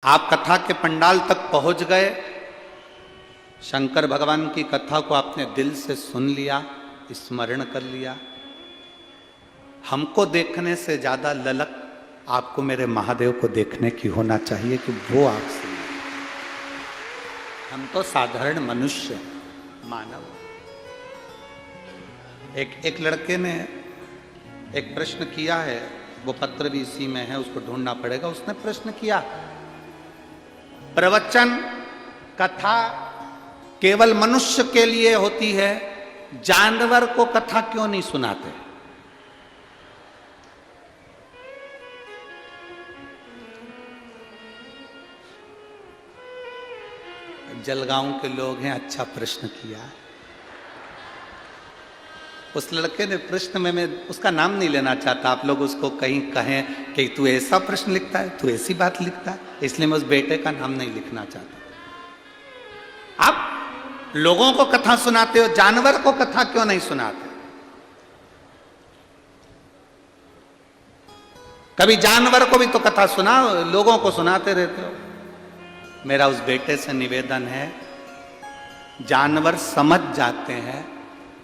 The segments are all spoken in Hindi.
आप कथा के पंडाल तक पहुंच गए, शंकर भगवान की कथा को आपने दिल से सुन लिया, स्मरण कर लिया। हमको देखने से ज्यादा ललक आपको मेरे महादेव को देखने की होना चाहिए कि वो आपसे, हम तो साधारण मनुष्य मानव। एक लड़के ने एक प्रश्न किया है, वो पत्र भी इसी में है, उसको ढूंढना पड़ेगा। उसने प्रश्न किया, प्रवचन कथा केवल मनुष्य के लिए होती है, जानवर को कथा क्यों नहीं सुनाते? जलगांव के लोग हैं, अच्छा प्रश्न किया। उस लड़के ने प्रश्न में, मैं उसका नाम नहीं लेना चाहता, आप लोग उसको कहीं कहें कि तू ऐसा प्रश्न लिखता है, तू ऐसी बात लिखता है, इसलिए मैं उस बेटे का नाम नहीं लिखना चाहता। आप लोगों को कथा सुनाते हो, जानवर को कथा क्यों नहीं सुनाते? कभी जानवर को भी तो कथा सुनाओ, लोगों को सुनाते रहते हो। मेरा उस बेटे से निवेदन है, जानवर समझ जाते हैं,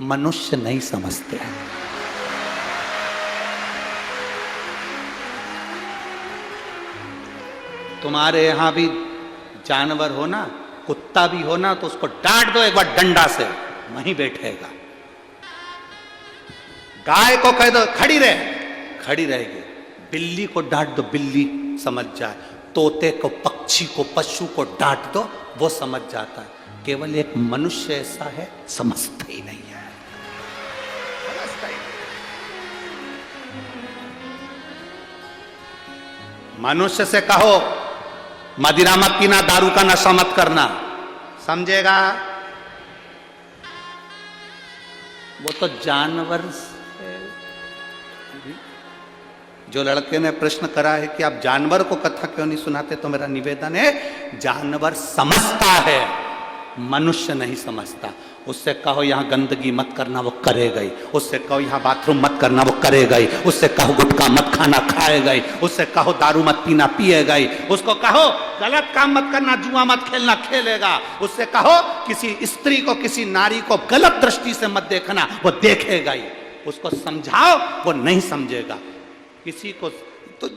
मनुष्य नहीं समझते हैं। तुम्हारे यहां भी जानवर हो ना, कुत्ता भी हो ना, तो उसको डांट दो एक बार डंडा से, वहीं बैठेगा। गाय को कह दो खड़ी रहे, खड़ी रहेगी। बिल्ली को डांट दो, बिल्ली समझ जाए। तोते को, पक्षी को, पशु को डांट दो, वो समझ जाता है। केवल एक मनुष्य ऐसा है, समझता ही नहीं है। मनुष्य से कहो मदिरा मत पीना, दारू का नशा मत करना, समझेगा? वो तो जानवर से। जो लड़के ने प्रश्न करा है कि आप जानवर को कथा क्यों नहीं सुनाते, तो मेरा निवेदन है, जानवर समझता है, मनुष्य नहीं समझता। उससे कहो यहां गंदगी मत करना, वो करेगा ही। उससे कहो यहां बाथरूम मत करना, वो करेगा ही। उससे कहो गुटखा मत खाना, खाएगा ही। उससे कहो दारू मत पीना, पिएगा ही। उसको कहो गलत काम मत करना, जुआ मत खेलना, खेलेगा। उससे कहो किसी स्त्री को, किसी नारी को गलत दृष्टि से मत देखना, वो देखेगा ही। उसको समझाओ, वो नहीं समझेगा। किसी को तो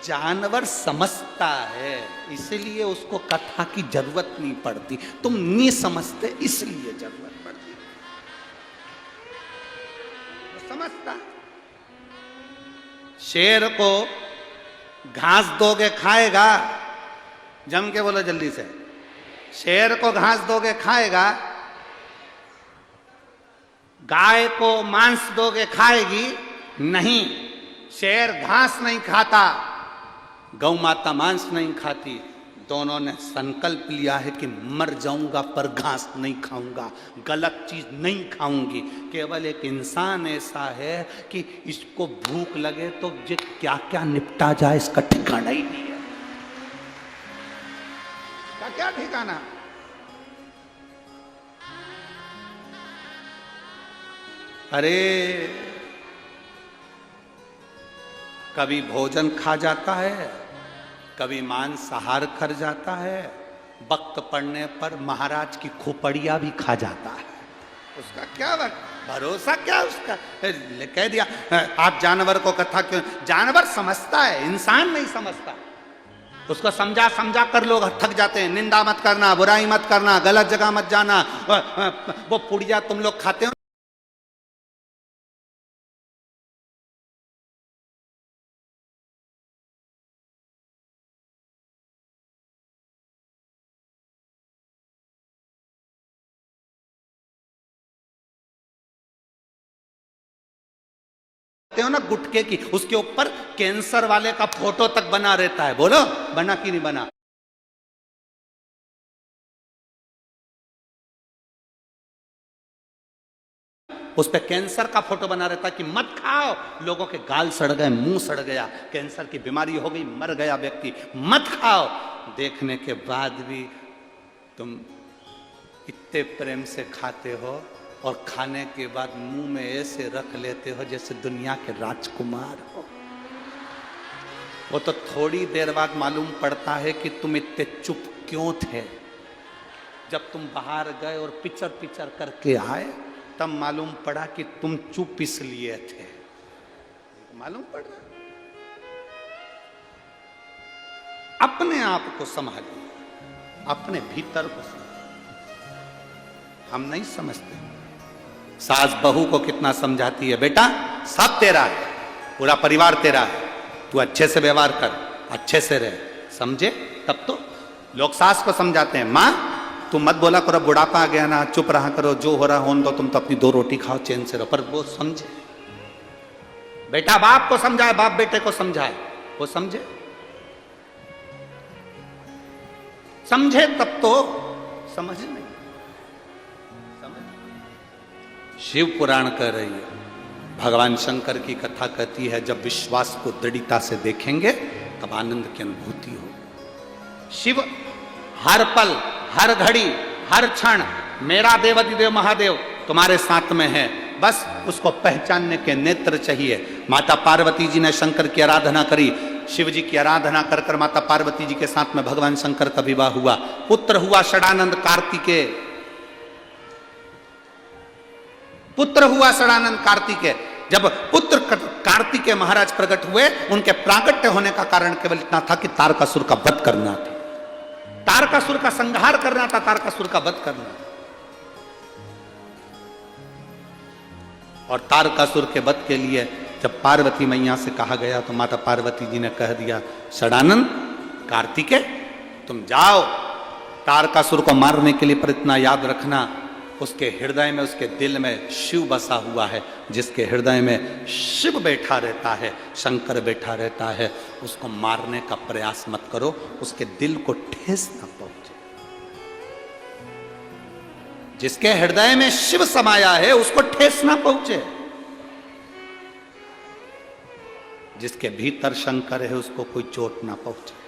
जानवर समझता है, इसलिए उसको कथा की जरूरत नहीं पड़ती। तुम नहीं समझते, इसलिए जरूरत पड़ती। वो समझता। शेर को घास दोगे खाएगा, जम के बोलो जल्दी से। शेर को घास दोगे खाएगा, गाय को मांस दोगे खाएगी नहीं। शेर घास नहीं खाता, गौ माता मांस नहीं खाती। दोनों ने संकल्प लिया है कि मर जाऊंगा पर घास नहीं खाऊंगा, गलत चीज नहीं खाऊंगी। केवल एक इंसान ऐसा है कि इसको भूख लगे तो ये क्या क्या निपटा जाए, इसका ठिकाना ही नहीं है। क्या क्या ठिकाना? अरे कभी भोजन खा जाता है, कभी मांसाहार कर जाता है, वक्त पड़ने पर महाराज की खोपड़िया भी खा जाता है। उसका क्या भरोसा, क्या उसका? कह दिया आप जानवर को कथा क्यों? जानवर समझता है, इंसान नहीं समझता। उसको समझा समझा कर लोग थक जाते हैं। निंदा मत करना, बुराई मत करना, गलत जगह मत जाना। वो पुड़िया तुम लोग खाते हो, ना गुटके की, उसके ऊपर कैंसर वाले का फोटो तक बना रहता है। बोलो बना कि नहीं बना? उस पे कैंसर का फोटो बना रहता है कि मत खाओ। लोगों के गाल सड़ गए, मुंह सड़ गया, कैंसर की बीमारी हो गई, मर गया व्यक्ति, मत खाओ। देखने के बाद भी तुम इतने प्रेम से खाते हो, और खाने के बाद मुंह में ऐसे रख लेते हो जैसे दुनिया के राजकुमार हो। वो तो थोड़ी देर बाद मालूम पड़ता है कि तुम इतने चुप क्यों थे। जब तुम बाहर गए और पिचर पिचर करके आए तब मालूम पड़ा कि तुम चुप इसलिए थे। मालूम पड़ रहा, अपने आप को संभालिए, अपने भीतर को समझिए। हम नहीं समझते। सास बहू को कितना समझाती है, बेटा सब तेरा है, पूरा परिवार तेरा है, तू अच्छे से व्यवहार कर, अच्छे से रहे, समझे? तब तो लोग सास को समझाते हैं, माँ तुम मत बोला करो, बुढ़ापा आ गया ना, चुप रहा करो, जो हो रहा होने दो, तुम तो अपनी 2 रोटी खाओ, चैन से रहो। पर वो समझे, बेटा बाप को समझाए, बाप बेटे को समझाए, वो समझे? समझे तब तो समझ नहीं समझ। शिव पुराण कह रही है, भगवान शंकर की कथा कहती है, जब विश्वास को दृढ़ता से देखेंगे तब आनंद की अनुभूति हो। शिव हर पल, हर घड़ी, हर क्षण मेरा देवाधिदेव महादेव तुम्हारे साथ में है, बस उसको पहचानने के नेत्र चाहिए। माता पार्वती जी ने शंकर की आराधना करी, शिव जी की आराधना कर कर माता पार्वती जी के साथ में भगवान शंकर का विवाह हुआ, पुत्र हुआ षडानंद कार्तिकेय, पुत्र हुआ षडानंद कार्तिकेय। जब पुत्र कार्तिकेय महाराज प्रकट हुए, उनके प्राकट्य होने का कारण केवल इतना था कि तारकासुर का वध करना था, तारकासुर का संहार करना था, तारकासुर का वध करना था। और तारकासुर के वध के लिए जब पार्वती मैया से कहा गया तो माता पार्वती जी ने कह दिया, षडानंद कार्तिकेय तुम जाओ तारकासुर को मारने के लिए, पर इतना याद रखना उसके हृदय में, उसके दिल में शिव बसा हुआ है। जिसके हृदय में शिव बैठा रहता है, शंकर बैठा रहता है, उसको मारने का प्रयास मत करो, उसके दिल को ठेस न पहुंचे। जिसके हृदय में शिव समाया है उसको ठेस ना पहुंचे, जिसके भीतर शंकर है उसको कोई चोट ना पहुंचे।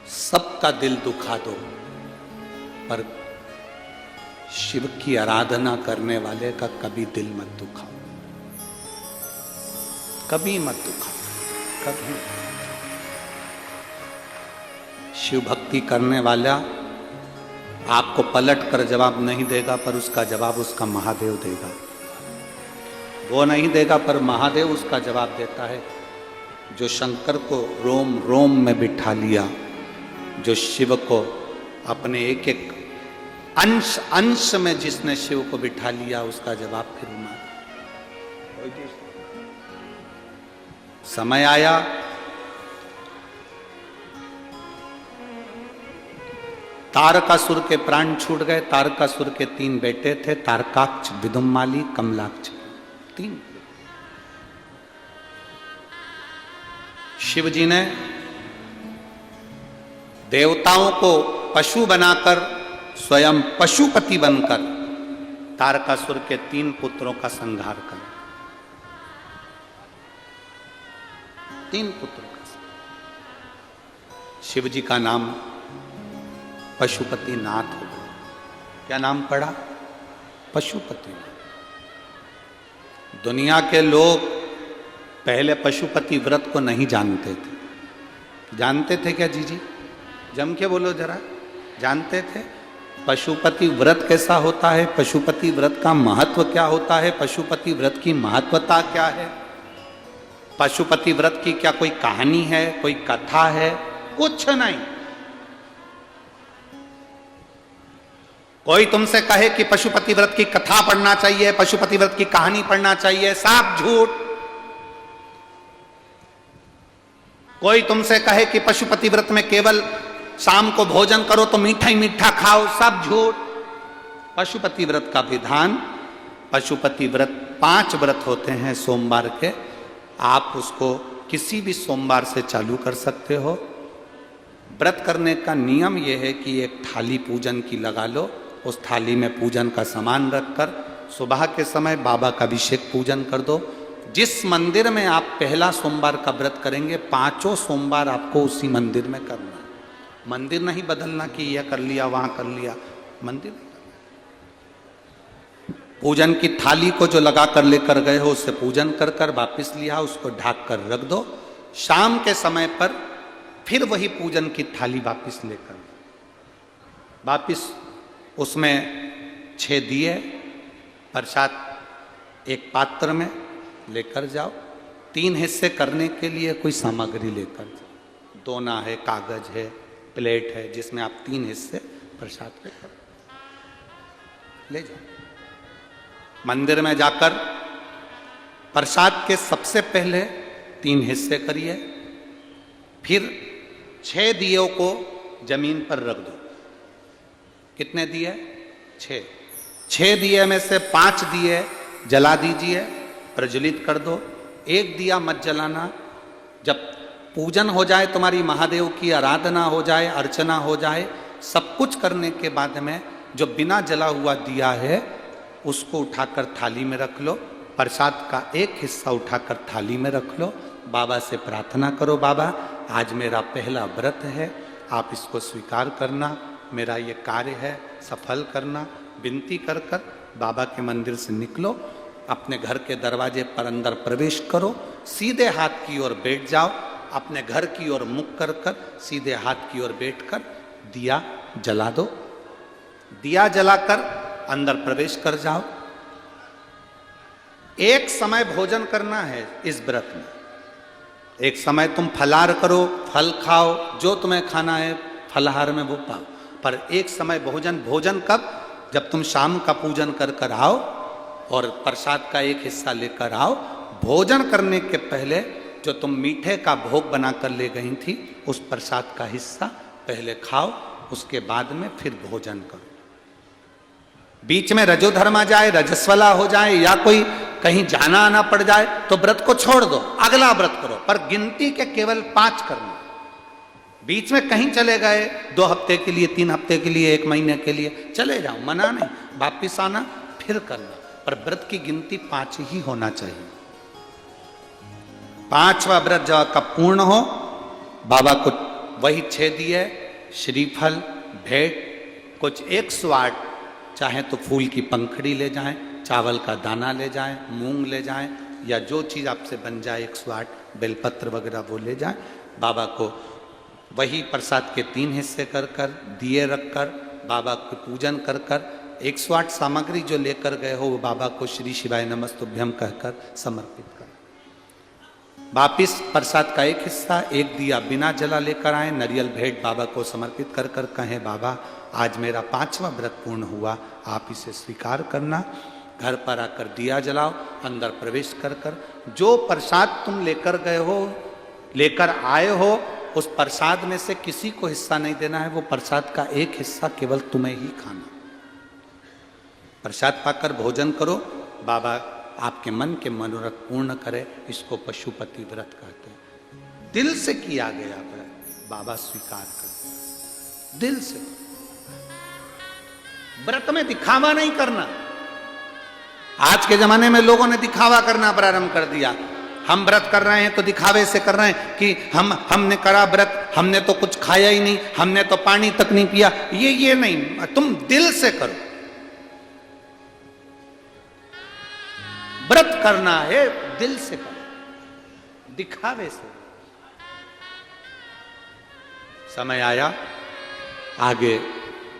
सबका दिल दुखा दो, पर शिव की आराधना करने वाले का कभी दिल मत दुखाओ, कभी मत दुखाओ, कभी। शिव भक्ति करने वाला आपको पलट कर जवाब नहीं देगा, पर उसका जवाब उसका महादेव देगा। वो नहीं देगा पर महादेव उसका जवाब देता है। जो शंकर को रोम रोम में बिठा लिया, जो शिव को अपने एक एक अंश अंश में जिसने शिव को बिठा लिया, उसका जवाब फिर समय आया तारकासुर के प्राण छूट गए। तारकासुर के 3 बेटे थे, तारकाक्ष, विदुम्माली, कमलाक्ष, 3। शिव जी ने देवताओं को पशु बनाकर स्वयं पशुपति बनकर तारकासुर के 3 पुत्रों का संहार कर, 3 पुत्रों का। शिव जी का नाम पशुपति नाथ हो गया। क्या नाम पड़ा? पशुपति। दुनिया के लोग पहले पशुपति व्रत को नहीं जानते थे। जानते थे क्या जीजी? जम के बोलो जरा, जानते थे? पशुपति व्रत कैसा होता है, पशुपति व्रत का महत्व क्या होता है, पशुपति व्रत की महत्वता क्या है, पशुपति व्रत की क्या कोई कहानी है, कोई कथा है? कुछ नहीं। कोई तुमसे कहे कि पशुपति व्रत की कथा पढ़ना चाहिए, पशुपति व्रत की कहानी पढ़ना चाहिए, सब झूठ। कोई तुमसे कहे कि पशुपति व्रत में केवल शाम को भोजन करो तो मीठा ही मीठा खाओ, सब झूठ। पशुपति व्रत का विधान, पशुपति व्रत 5 व्रत होते हैं सोमवार के, आप उसको किसी भी सोमवार से चालू कर सकते हो। व्रत करने का नियम यह है कि एक थाली पूजन की लगा लो, उस थाली में पूजन का सामान रखकर सुबह के समय बाबा का अभिषेक पूजन कर दो, जिस मंदिर में आप पहला सोमवार का व्रत करेंगे, 5 सोमवार आपको उसी मंदिर में करना है। मंदिर नहीं बदलना कि यह कर लिया वहां कर लिया, मंदिर नहीं। पूजन की थाली को जो लगा कर लेकर गए हो उससे पूजन कर कर वापिस लिया, उसको ढक कर रख दो। शाम के समय पर फिर वही पूजन की थाली वापिस लेकर वापिस उसमें 6 दिए प्रसाद एक पात्र में लेकर जाओ। 3 हिस्से करने के लिए कोई सामग्री लेकर जाओ, दोना है, कागज है, प्लेट है, जिसमें आप 3 हिस्से प्रसाद के ले जाओ। मंदिर में जाकर प्रसाद के सबसे पहले 3 हिस्से करिए, फिर 6 दियों को जमीन पर रख दो। कितने दिए? 6 दिए में से 5 दिए जला दीजिए, प्रज्वलित कर दो। 1 दिया मत जलाना। जब पूजन हो जाए, तुम्हारी महादेव की आराधना हो जाए, अर्चना हो जाए, सब कुछ करने के बाद में जो बिना जला हुआ दिया है उसको उठाकर थाली में रख लो। प्रसाद का एक हिस्सा उठाकर थाली में रख लो। बाबा से प्रार्थना करो, बाबा आज मेरा पहला व्रत है, आप इसको स्वीकार करना, मेरा ये कार्य है, सफल करना। विनती कर कर बाबा के मंदिर से निकलो, अपने घर के दरवाजे पर अंदर प्रवेश करो, सीधे हाथ की ओर बैठ जाओ, अपने घर की ओर मुख कर कर सीधे हाथ की ओर बैठकर दिया जला दो। दिया जलाकर अंदर प्रवेश कर जाओ। एक समय भोजन करना है इस व्रत में। एक समय तुम फलाहार करो, फल खाओ, जो तुम्हें खाना है फलाहार में वो पाओ, पर एक समय भोजन कब? जब तुम शाम का पूजन कर कर आओ और प्रसाद का एक हिस्सा लेकर आओ। भोजन करने के पहले जो तुम मीठे का भोग बनाकर ले गई थी उस प्रसाद का हिस्सा पहले खाओ, उसके बाद में फिर भोजन करो। बीच में रजोधर्म आ जाए, रजस्वला हो जाए या कोई कहीं जाना आना पड़ जाए तो व्रत को छोड़ दो, अगला व्रत करो, पर गिनती के केवल 5 करना। बीच में कहीं चले गए 2 हफ्ते के लिए, 3 हफ्ते के लिए, 1 महीने के लिए चले जाओ, मना नहीं, वापिस आना फिर करना, पर व्रत की गिनती 5 ही होना चाहिए। 5वां व्रत जब कब पूर्ण हो, बाबा को वही 6 दिए, श्रीफल, भेंट, कुछ 108, चाहे तो फूल की पंखड़ी ले जाएं, चावल का दाना ले जाएं, मूंग ले जाएं, या जो चीज़ आपसे बन जाए 108, बेलपत्र वगैरह वो ले जाएं। बाबा को वही प्रसाद के 3 हिस्से कर कर, दिए रख कर, बाबा को पूजन कर कर, 108 सामग्री जो लेकर गए हो वो बाबा को श्री शिवाय नमस्तुभ्यम कहकर समर्पित कर। वापिस प्रसाद का एक हिस्सा, एक दिया बिना जला लेकर आए, नरियल भेंट बाबा को समर्पित कर कर कहें, बाबा आज मेरा 5वां व्रत पूर्ण हुआ, आप इसे स्वीकार करना। घर पर आकर दिया जलाओ, अंदर प्रवेश कर कर जो प्रसाद तुम लेकर गए हो, लेकर आए हो, उस प्रसाद में से किसी को हिस्सा नहीं देना है। वो प्रसाद का एक हिस्सा केवल तुम्हें ही खाना। प्रसाद पाकर भोजन करो, बाबा आपके मन के मनोरथ पूर्ण करे। इसको पशुपति व्रत कहते हैं। दिल से किया गया व्रत बाबा स्वीकार कर, दिल से। व्रत में दिखावा नहीं करना। आज के जमाने में लोगों ने दिखावा करना प्रारंभ कर दिया। हम व्रत कर रहे हैं तो दिखावे से कर रहे हैं कि हमने करा व्रत, हमने तो कुछ खाया ही नहीं, हमने तो पानी तक नहीं पिया। ये नहीं, तुम दिल से करो। व्रत करना है दिल से करो, दिखावे से। समय आया, आगे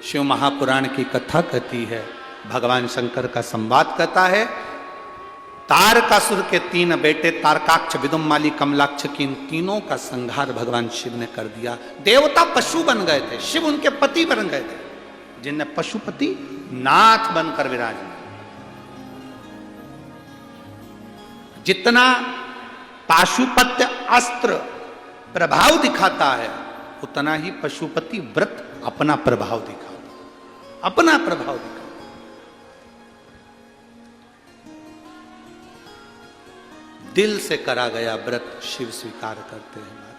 शिव महापुराण की कथा कहती है, भगवान शंकर का संवाद कहता है। तारकासुर के 3 बेटे तारकाक्ष, विदुम्माली, कमलाक्ष की इन तीनों का संहार भगवान शिव ने कर दिया। देवता पशु बन गए थे, शिव उनके पति बन गए थे, जिन्हें पशुपति नाथ बनकर विराजे। जितना पाशुपत्य अस्त्र प्रभाव दिखाता है, उतना ही पशुपति व्रत अपना प्रभाव दिखाता, अपना प्रभाव दिखाता। दिल से करा गया व्रत शिव स्वीकार करते हैं।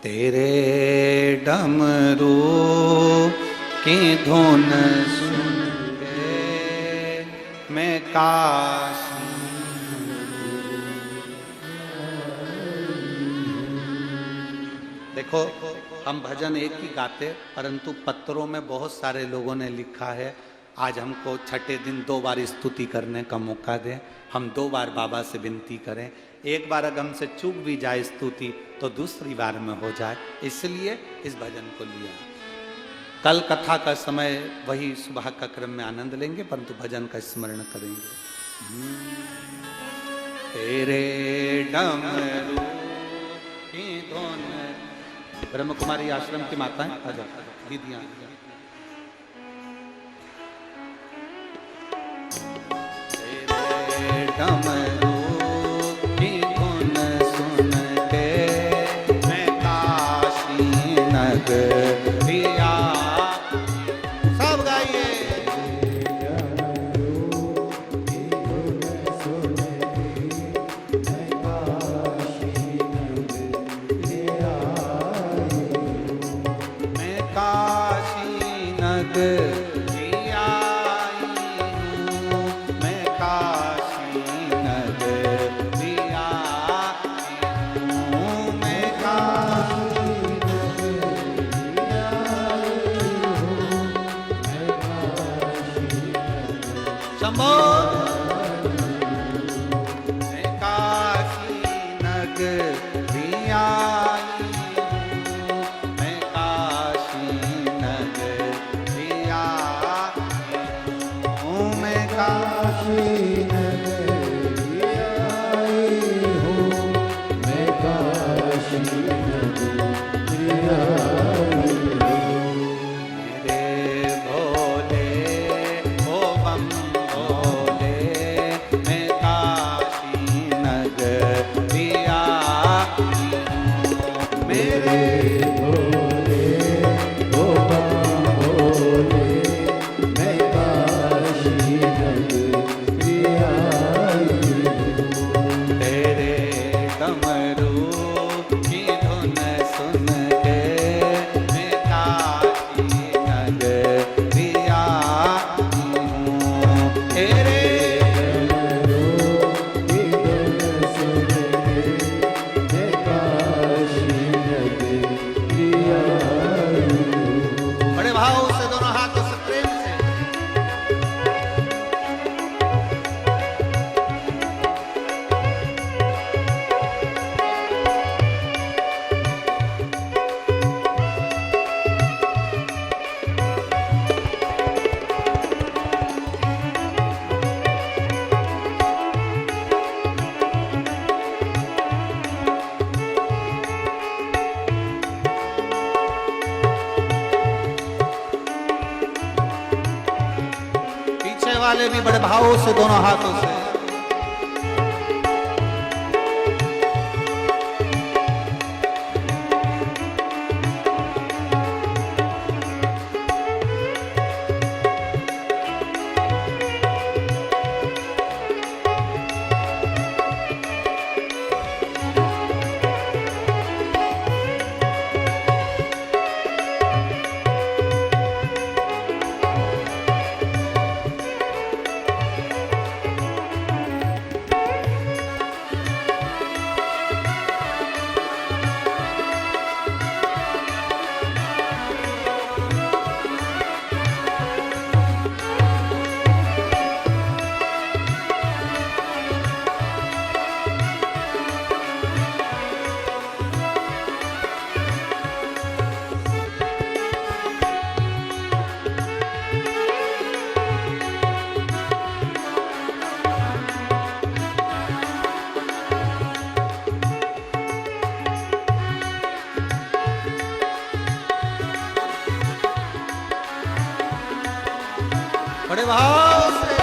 तेरे डमरू की धुन सुन के मैं काशी देखो हम भजन एक ही गाते, परंतु पत्रों में बहुत सारे लोगों ने लिखा है आज हमको छठे दिन 2 बार स्तुति करने का मौका दें, हम 2 बार बाबा से विनती करें। एक बार अगर हमसे चूक भी जाए स्तुति तो दूसरी बार में हो जाए, इसलिए इस भजन को लिया। कल कथा का समय वही सुबह का क्रम में आनंद लेंगे, परंतु भजन का स्मरण करेंगे। तेरे डमरू की धुन। ब्रह्म कुमारी आश्रम की माताएं आ जाओ, दीदियां तेरे डमरू की धुन सुन के मैं काशी नगरिया। सब गाइए। वाले भी बड़े भाव से दोनों हाथों से। बड़े भाव से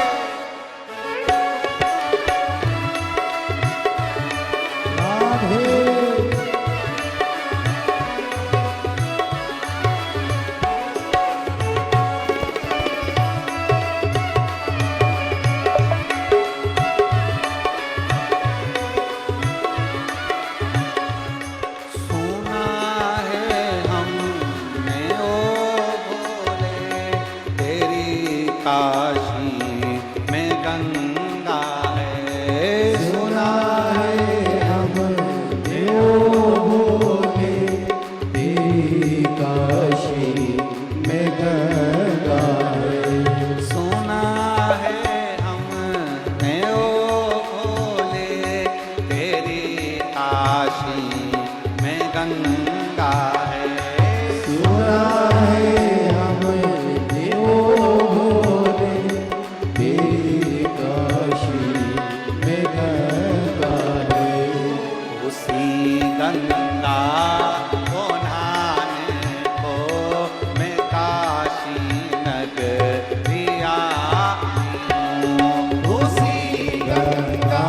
नगरिया उसी गंगा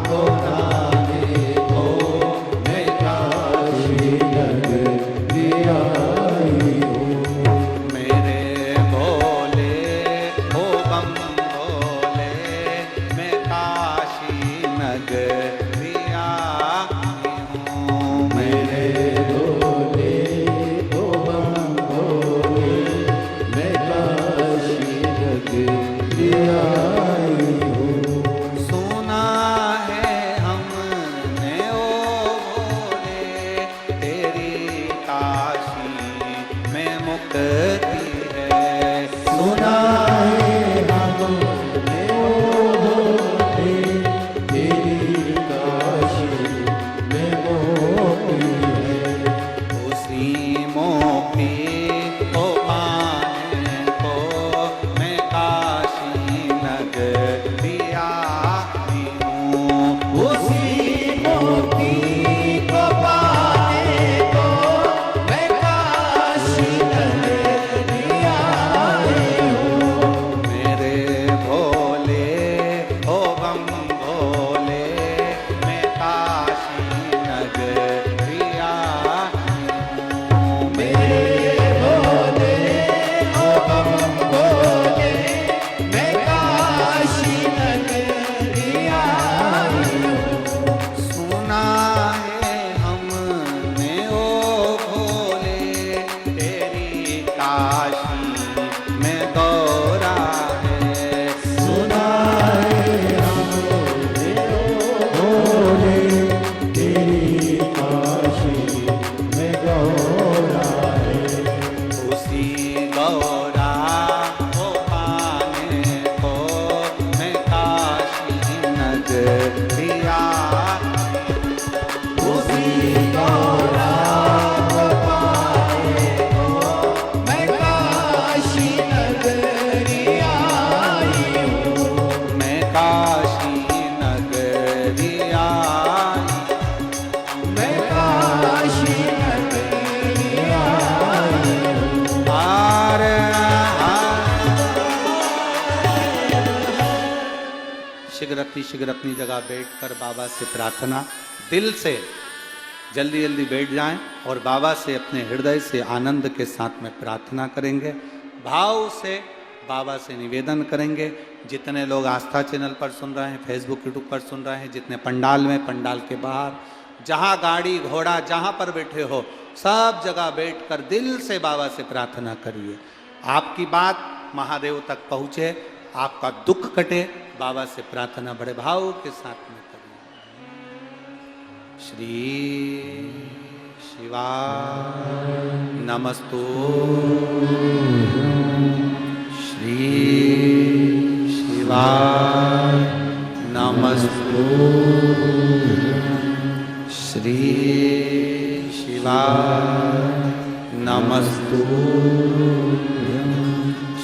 को नहाने को मैं काशी नगरिया आई हूँ। मेरे भोले हो बम भोले मैं काशी नगरिया आई हूँ। मेरे भोले ओ बम भोले मैं काशी नगरिया आई हूँ। सुना है हमने ओ भोले तेरी काशी में मुक्ति है। सुना है हमने ओ भोले तेरी काशी में मोती है। उसी मोती को पाने को मैं काशी नगरिया आई हूँ। उसी मोती को पाने को मैं काशी नगरिया आई हूँ। मेरे भोले हो बम भोले मैं काशी नगरिया आई हूँ। मेरे भोले ओ बम भोले मैं काशी नगरिया आई हूँ। सुना है हमने ओ भोले तेरी काशी में गौरा है। सुना है हमने ओ भोले तेरी काशी में गौरा है। उसी गौरा को पाने को मैं काशी नगरिया उसी गौरा को पाने को मैं काशी नगरिया आई हूँ। मैं काशी नगरिया मैं काशी नगरिया आई हूँ। हार शीघ्र अपनी जगह बैठकर बाबा से प्रार्थना दिल से जल्दी जल्दी बैठ जाएं और बाबा से अपने हृदय से आनंद के साथ में प्रार्थना करेंगे। भाव से बाबा से निवेदन करेंगे। जितने लोग आस्था चैनल पर सुन रहे हैं, फेसबुक यूट्यूब पर सुन रहे हैं, जितने पंडाल में, पंडाल के बाहर, जहाँ गाड़ी घोड़ा जहाँ पर बैठे हो, सब जगह बैठकर दिल से बाबा से प्रार्थना करिए। आपकी बात महादेव तक पहुँचे, आपका दुख कटे, बाबा से प्रार्थना बड़े भाव के साथ में करिए। श्री शिवाय नमस्तु। श्री शिवाय नमस्तु। श्री शिवाय नमस्तु।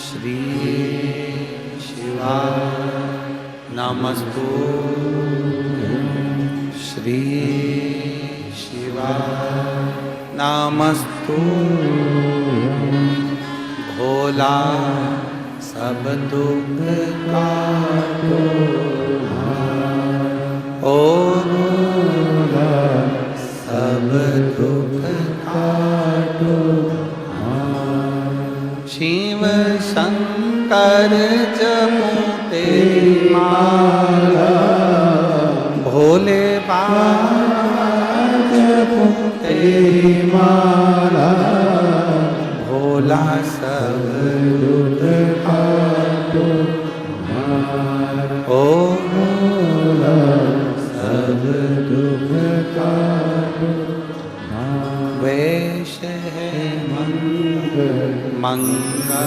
श्री शिवाय नमस्तु। श्री शिवाय नमस्तु। भोला सब दुख काटो ओ भोला सब दुख काटो। शिव शंकर जपो तेरी माला, भोले बाबा जपो तेरी माला। भोला सब दुख काटो ओ भोला सब दुख काटो। वैश है मंगलकारी,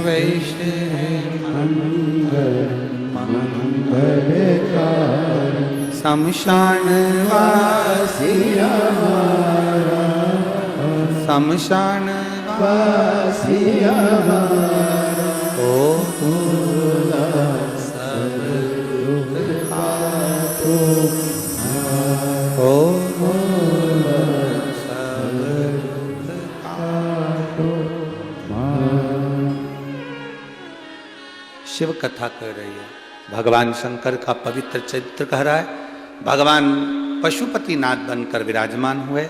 वैश है मंगलकारी। शमशान वासी हमारा, शमशान वासी हमारा। ओ भोला सब दुख काटो ओ भोला सब दुख काटो। शिव कथा कर रही है। भगवान शंकर का पवित्र चरित्र कह रहा है। भगवान पशुपतिनाथ बनकर विराजमान हुए।